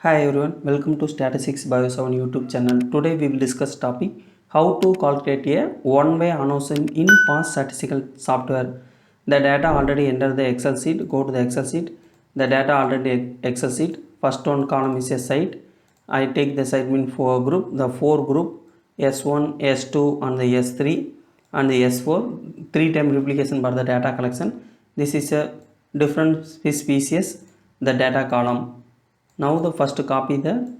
Hi everyone, welcome to Statistics Bio7 YouTube channel. Today we will discuss topic how to calculate a one-way ANOSIM in past statistical software. The data already entered the Excel sheet. Go to the Excel sheet. The data already Excel sheet. First one column is a site. I take the site mean for group. The four group S1, S2 and the S3 and the S4. 3 time replication for the data collection. This is a different species. The data column. Now the first copy the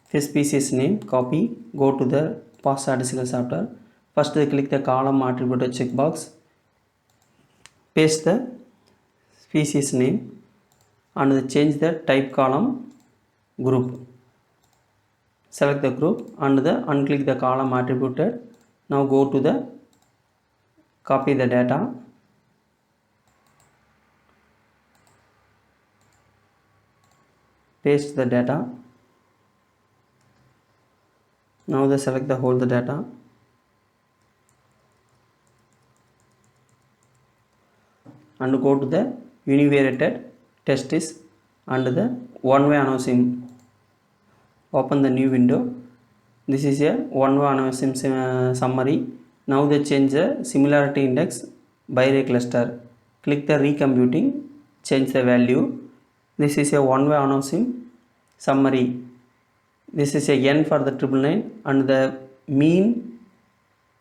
fish species name, copy, go to the past statistical software. First click the column attribute checkbox, paste the species name and change the type column group. Select the group and unclick the column attributed. Now go to the copy the data. Paste the data. Now select the whole the data. And go to the univariated testis and the one-way ANOSIM. Open the new window. This is a one-way ANOSIM summary. Now they change the similarity index by array cluster. Click the recomputing, change the value. This is a one-way ANOSIM summary. This is a n for the 999 and the mean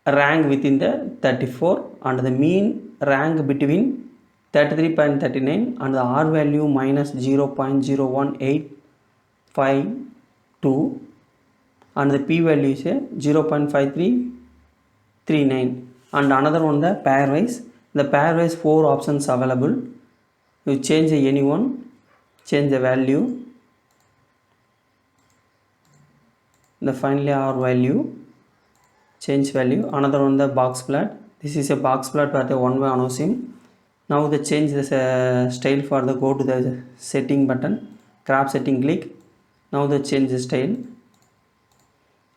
rank within the 34 and the mean rank between 33.39 and the R value minus 0.01852 and the P value is 0.5339 and another one the pairwise. The pairwise 4 options available. You change any one, change the value. The finally R value, change value. Another one the box plot. This is a box plot for the one-way ANOSIM. Now the change this style for the go to the setting button, crop setting click. Now the change the style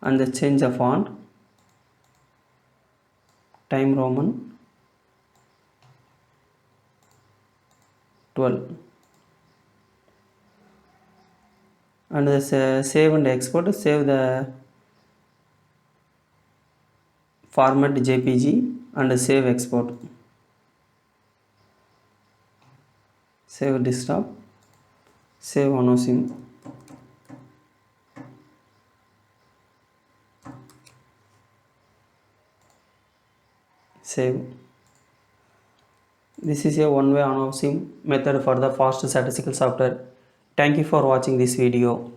and the change the font, time Roman 12 and the save and export. Save the format JPG and save export. Save desktop, save ANOSIM. Save. This is a one-way ANOSIM method for the fast statistical software. Thank you for watching this video.